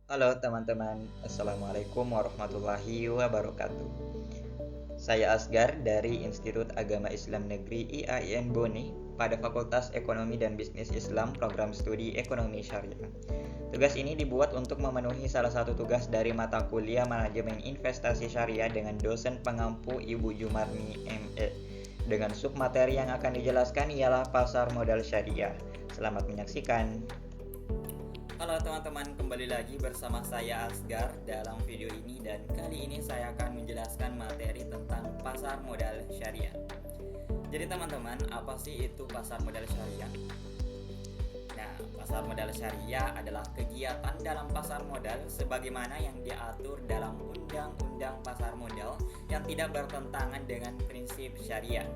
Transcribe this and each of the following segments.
Halo teman-teman, Assalamualaikum warahmatullahi wabarakatuh. Saya Asgar dari Institut Agama Islam Negeri IAIN Bone pada Fakultas Ekonomi dan Bisnis Islam Program Studi Ekonomi Syariah. Tugas ini dibuat untuk memenuhi salah satu tugas dari mata kuliah Manajemen Investasi Syariah dengan dosen pengampu Ibu Jumarni ME. Dengan submateri yang akan dijelaskan ialah pasar modal syariah. Selamat menyaksikan. Halo teman-teman, kembali lagi bersama saya Asgar dalam video ini, dan kali ini saya akan menjelaskan materi tentang pasar modal syariah. Jadi teman-teman, apa sih itu pasar modal syariah? Nah, pasar modal syariah adalah kegiatan dalam pasar modal sebagaimana yang diatur dalam Undang-Undang Pasar Modal yang tidak bertentangan dengan prinsip syariah.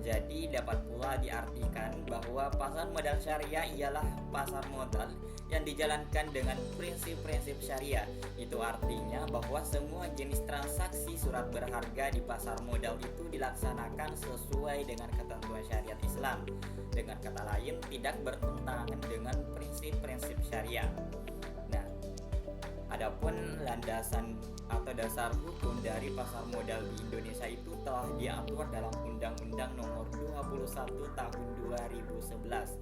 Jadi dapat pula diartikan bahwa pasar modal syariah ialah pasar modal yang dijalankan dengan prinsip-prinsip syariah. Itu artinya bahwa semua jenis transaksi surat berharga di pasar modal itu dilaksanakan sesuai dengan ketentuan syariat Islam. Dengan kata lain, tidak bertentangan dengan prinsip-prinsip syariah. Nah, adapun landasan atau dasar hukum dari pasar modal di Indonesia itu telah diatur dalam Undang-Undang Nomor 21 Tahun 2011.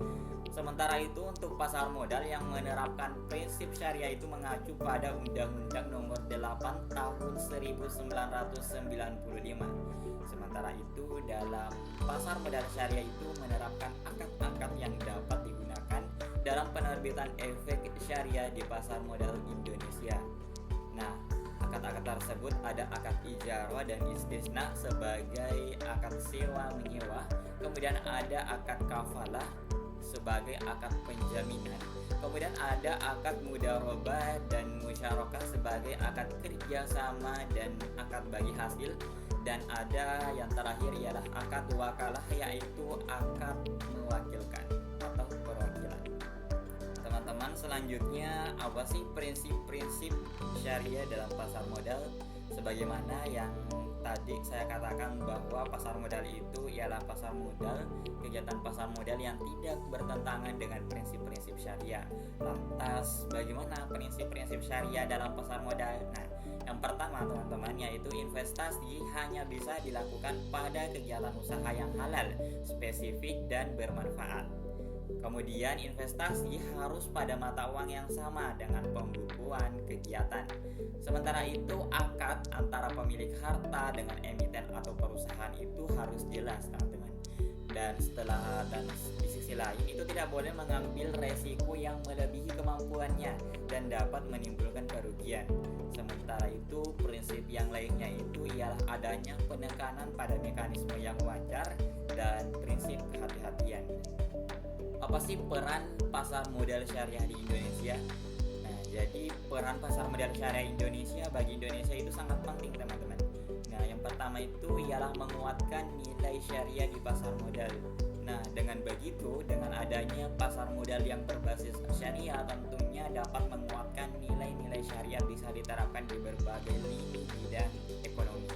Sementara itu untuk pasar modal yang menerapkan prinsip syariah itu mengacu pada Undang-Undang Nomor 8 Tahun 1995. Sementara itu dalam pasar modal syariah itu menerapkan akad-akad yang dapat digunakan dalam penerbitan efek syariah di pasar modal Indonesia. Nah, akad-akad tersebut ada akad ijarah dan istisna sebagai akad sewa menyewa, kemudian ada akad kafalah sebagai akad penjaminan, kemudian ada akad mudharabah dan musyarakah sebagai akad kerjasama dan akad bagi hasil, dan ada yang terakhir ialah akad wakalah, yaitu akad mewakilkan atau perwakilan. Teman-teman, selanjutnya apa sih prinsip-prinsip syariah dalam pasar modal? Sebagaimana yang tadi saya katakan bahwa pasar modal itu ialah pasar modal, kegiatan pasar modal yang tidak bertentangan dengan prinsip-prinsip syariah. Lantas bagaimana prinsip-prinsip syariah dalam pasar modal? Nah, yang pertama teman-teman, yaitu investasi hanya bisa dilakukan pada kegiatan usaha yang halal, spesifik dan bermanfaat. Kemudian investasi harus pada mata uang yang sama dengan pembukuan kegiatan. Sementara itu akad antara pemilik harta dengan emiten atau perusahaan itu harus jelas teman-teman. Dan di sisi lain itu tidak boleh mengambil resiko yang melebihi kemampuannya dan dapat menimbulkan kerugian. Sementara itu prinsip yang lainnya itu ialah adanya penekanan pada mekanisme yang wajar dan prinsip kehati-hatian. Apa sih peran pasar modal syariah di Indonesia? Nah, jadi peran pasar modal syariah Indonesia bagi Indonesia itu sangat penting teman-teman. Nah, yang pertama itu ialah menguatkan nilai syariah di pasar modal. Nah, dengan begitu, dengan adanya pasar modal yang berbasis syariah tentunya dapat menguatkan nilai-nilai syariah bisa diterapkan di berbagai lini bidang ekonomi.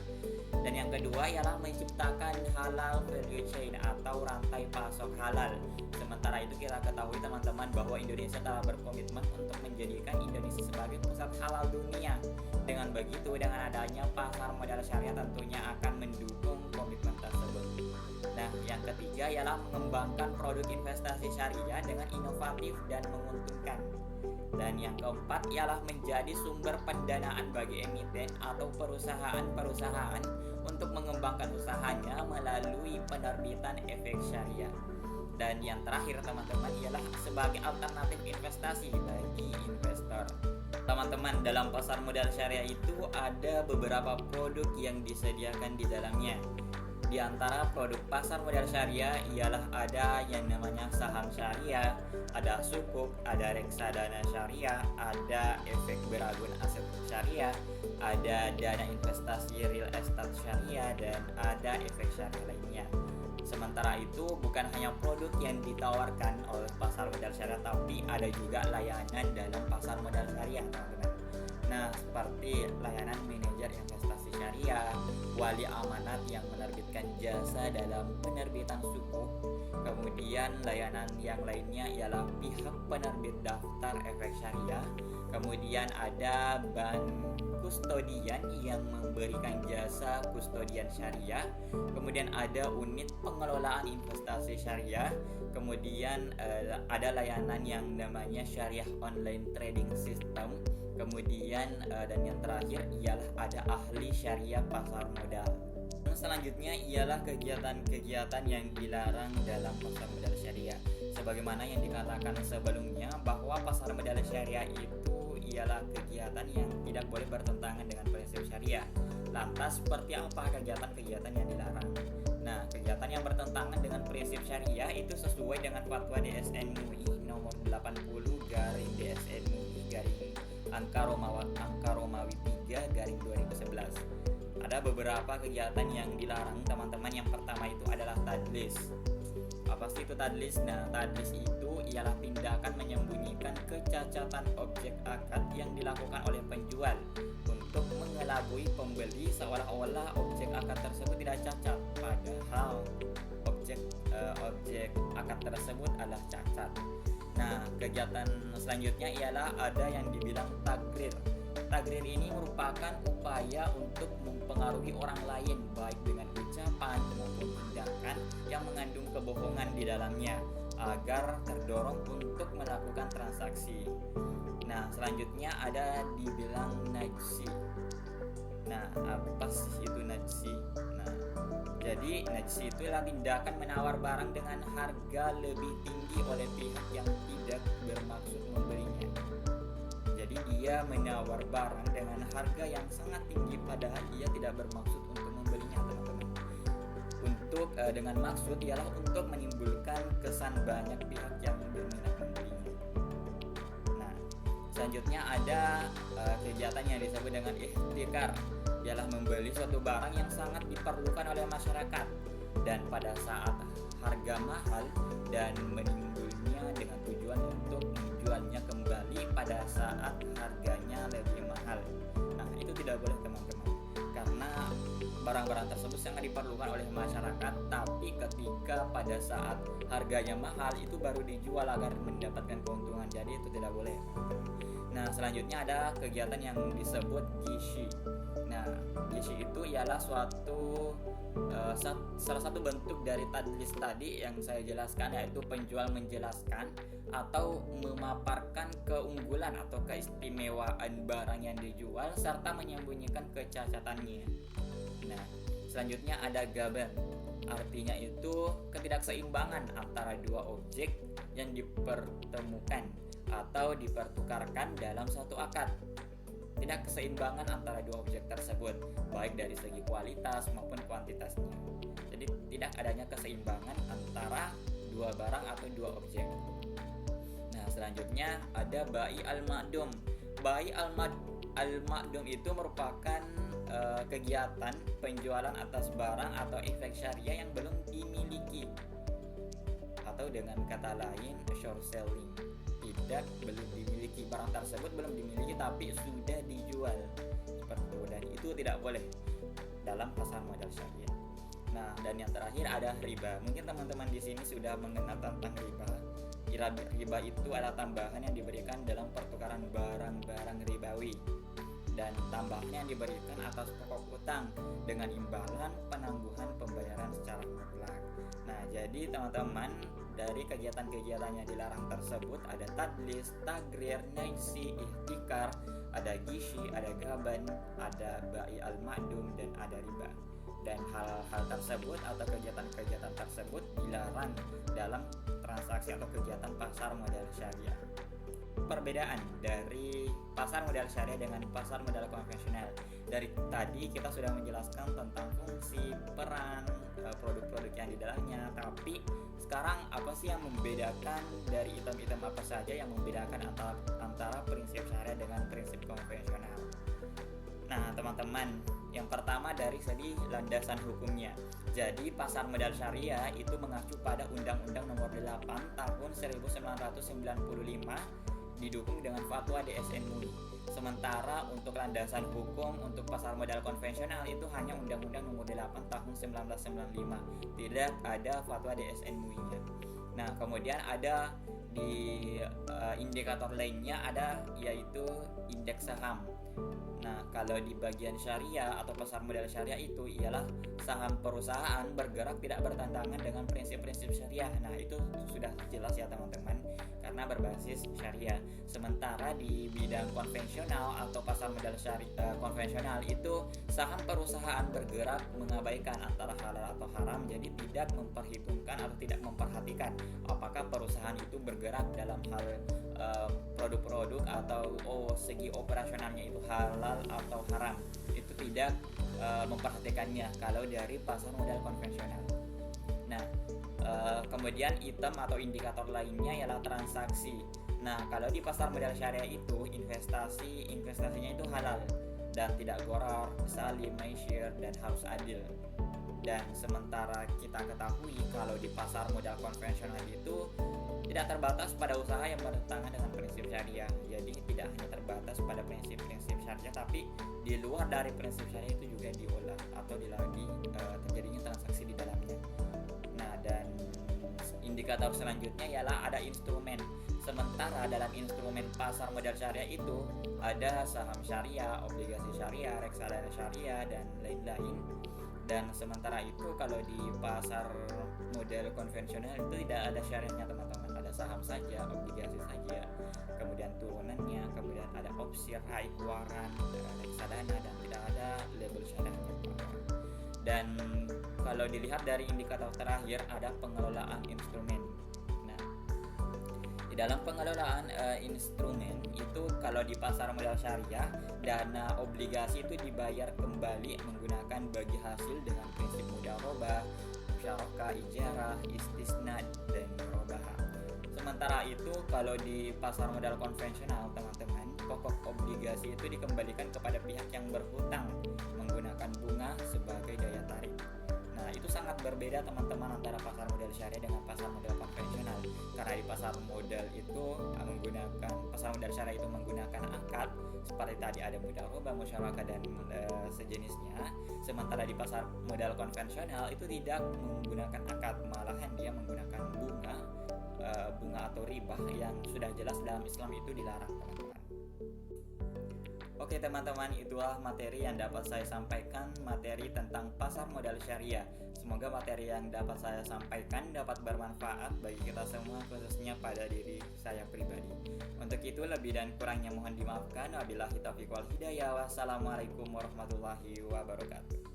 Dan yang kedua ialah menciptakan halal value chain atau rantai pasok halal. Sementara itu kita ketahui teman-teman bahwa Indonesia telah berkomitmen untuk menjadikan Indonesia sebagai pusat halal dunia. Dengan begitu, dengan adanya pasar modal syariah tentunya akan mendukung komitmen tersebut. Nah, yang ketiga ialah mengembangkan produk investasi syariah dengan inovatif dan menguntungkan. Dan yang keempat ialah menjadi sumber pendanaan bagi emiten atau perusahaan-perusahaan untuk mengembangkan usahanya melalui penerbitan efek syariah. Dan yang terakhir teman-teman ialah sebagai alternatif investasi bagi investor. Teman-teman, dalam pasar modal syariah itu ada beberapa produk yang disediakan di dalamnya. Di antara produk pasar modal syariah ialah ada yang namanya saham syariah, ada sukuk, ada reksadana syariah, ada efek beragun aset syariah, ada dana investasi real estate syariah, dan ada efek syariah lainnya. Sementara itu bukan hanya produk yang ditawarkan oleh pasar modal syariah, tapi ada juga layanan dalam pasar modal syariah teman-teman. Nah, seperti layanan manajer investasi syariah, wali amanat yang menerbitkan jasa dalam penerbitan sukuk, kemudian layanan yang lainnya ialah pihak penerbit daftar efek syariah, Kemudian ada bank kustodian yang memberikan jasa kustodian syariah. Kemudian ada unit pengelolaan investasi syariah. Kemudian ada layanan yang namanya syariah online trading system. Kemudian dan yang terakhir ialah ada ahli syariah pasar modal. Selanjutnya ialah kegiatan-kegiatan yang dilarang dalam pasar modal syariah. Sebagaimana yang dikatakan sebelumnya bahwa pasar modal syariah itu ialah kegiatan yang tidak boleh bertentangan dengan prinsip syariah. Lantas seperti apa kegiatan-kegiatan yang dilarang? Nah, kegiatan yang bertentangan dengan prinsip syariah itu sesuai dengan fatwa DSN MUI nomor 80/DSN MUI angka Romawi 3/2011. Ada beberapa kegiatan yang dilarang teman-teman. Yang pertama itu adalah tadlis. Apa sih itu tadlis? Nah, tadlis itu ialah tindakan menyembunyikan kecacatan objek akad yang dilakukan oleh penjual untuk mengelabui pembeli seolah-olah objek akad tersebut tidak cacat, padahal objek akad tersebut adalah cacat. Nah, kegiatan selanjutnya ialah ada yang dibilang takrir. Takrir ini merupakan upaya untuk mempengaruhi orang lain baik dengan ucapan maupun tindakan yang mengandung kebohongan di dalamnya agar terdorong untuk melakukan transaksi. Nah, selanjutnya ada dibilang najsi. Nah, apa sih itu najsi? Nah, jadi najsi itu adalah tindakan menawar barang dengan harga lebih tinggi oleh pihak yang tidak bermaksud membelinya. Jadi dia menawar barang dengan harga yang sangat tinggi padahal ia tidak bermaksud untuk membelinya, teman-teman. Dengan maksud ialah untuk menimbulkan kesan banyak pihak yang berminat membelinya. Nah, selanjutnya ada kegiatan yang disebut dengan ihtikar, ialah membeli suatu barang yang sangat diperlukan oleh masyarakat dan pada saat harga mahal dan menimbulnya dengan tujuan untuk menjualnya kembali pada saat harganya lebih mahal. Nah, itu tidak boleh, teman-teman, karena barang-barang tersebut sangat diperlukan oleh masyarakat, tapi ketika pada saat harganya mahal itu baru dijual agar mendapatkan keuntungan. Jadi itu tidak boleh. Nah, selanjutnya ada kegiatan yang disebut gishi. Nah, gishi itu ialah salah satu bentuk dari tadlis tadi yang saya jelaskan, yaitu penjual menjelaskan atau memaparkan keunggulan atau keistimewaan barang yang dijual serta menyembunyikan kecacatannya. Nah, selanjutnya ada gaban. Artinya itu ketidakseimbangan antara dua objek yang dipertemukan atau dipertukarkan dalam satu akad. Tidak keseimbangan antara dua objek tersebut, baik dari segi kualitas maupun kuantitasnya. Jadi tidak adanya keseimbangan antara dua barang atau dua objek. Nah, selanjutnya ada bai al-ma'dum. Bai al-ma'dum itu merupakan kegiatan penjualan atas barang atau efek syariah yang belum dimiliki, atau dengan kata lain short selling. Belum dimiliki, barang tersebut belum dimiliki tapi sudah dijual seperti itu, dan itu tidak boleh dalam pasar modal syariah. Nah, dan yang terakhir ada riba. Mungkin teman-teman di sini sudah mengenal tentang riba. Riba itu adalah tambahan yang diberikan dalam pertukaran barang-barang ribawi dan tambahan yang diberikan atas pokok utang dengan imbalan penangguhan pembayaran secara mutlak. Nah, jadi teman-teman, dari kegiatan-kegiatan yang dilarang tersebut ada tadlis, tagrir, najsi, ihtikar, ada gishi, ada gaban, ada bai al-ma'dum, dan ada riba. Dan hal-hal tersebut atau kegiatan-kegiatan tersebut dilarang dalam transaksi atau kegiatan pasar modal syariah. Perbedaan dari pasar modal syariah dengan pasar modal konvensional. Dari tadi kita sudah menjelaskan tentang fungsi, peran, produk-produk yang di dalamnya, tapi sekarang apa sih yang membedakan dari item-item apa saja yang membedakan antara prinsip syariah dengan prinsip konvensional? Nah, teman-teman, yang pertama dari segi landasan hukumnya. Jadi pasar modal syariah itu mengacu pada Undang-Undang Nomor 8 Tahun 1995 didukung dengan fatwa DSN MUI. Sementara untuk landasan hukum untuk pasar modal konvensional itu hanya Undang-Undang Nomor 8 Tahun 1995. Tidak ada fatwa DSN MUI-nya. Nah, kemudian ada di indikator lainnya ada yaitu indeks saham. Nah, kalau di bagian syariah atau pasar modal syariah itu ialah saham perusahaan bergerak tidak bertentangan dengan prinsip-prinsip syariah. Nah, itu sudah jelas ya teman-teman, karena berbasis syariah. Sementara di bidang konvensional atau pasar modal syariah konvensional itu saham perusahaan bergerak mengabaikan antara halal atau haram, jadi tidak memperhitungkan atau tidak memperhatikan apakah perusahaan itu bergerak dalam hal produk-produk atau segi operasionalnya itu halal atau haram. Itu tidak memperhatikannya kalau dari pasar modal konvensional. Nah, kemudian item atau indikator lainnya ialah transaksi. Nah, kalau di pasar modal syariah itu investasinya itu halal dan tidak gharar, salim, maisir, dan harus adil. Dan sementara kita ketahui kalau di pasar modal konvensional itu tidak terbatas pada usaha yang bertentangan dengan prinsip syariah. Jadi tidak hanya terbatas pada prinsip-prinsip syariah, tapi di luar dari prinsip syariah itu juga diolah atau terjadinya transaksi di dalamnya. Nah, dan indikator selanjutnya ialah ada instrumen. Sementara dalam instrumen pasar modal syariah itu ada saham syariah, obligasi syariah, reksadana syariah, dan lain-lain. Dan sementara itu kalau di pasar modal konvensional itu tidak ada syariahnya teman-teman, ada saham saja, obligasi saja, kemudian turunannya, kemudian ada opsi, raih, waran, reksadana, dan tidak ada label syariahnya teman-teman. Dan kalau dilihat dari indikator terakhir ada pengelolaan instrumen. Nah, di dalam pengelolaan instrumen itu kalau di pasar modal syariah, dana obligasi itu dibayar kembali menggunakan bagi hasil dengan prinsip mudharabah, musyarakah, ijarah, istisna, dan murabahah. Sementara itu kalau di pasar modal konvensional teman-teman, pokok obligasi itu dikembalikan kepada pihak yang berhutang menggunakan bunga sebagai daya tarik. Nah, itu sangat berbeda teman-teman antara pasar modal syariah dengan pasar modal konvensional. Karena di pasar modal syariah itu menggunakan akad seperti tadi ada mudharabah, musyarakah, dan sejenisnya. Sementara di pasar modal konvensional itu tidak menggunakan akad, malahan dia menggunakan bunga atau riba yang sudah jelas dalam Islam itu dilarang teman-teman. Oke teman-teman, itulah materi yang dapat saya sampaikan, materi tentang pasar modal syariah. Semoga materi yang dapat saya sampaikan dapat bermanfaat bagi kita semua, khususnya pada diri saya pribadi. Untuk itu lebih dan kurangnya mohon dimaafkan. Wabillahi taufiq wal hidayah. Wassalamualaikum warahmatullahi wabarakatuh.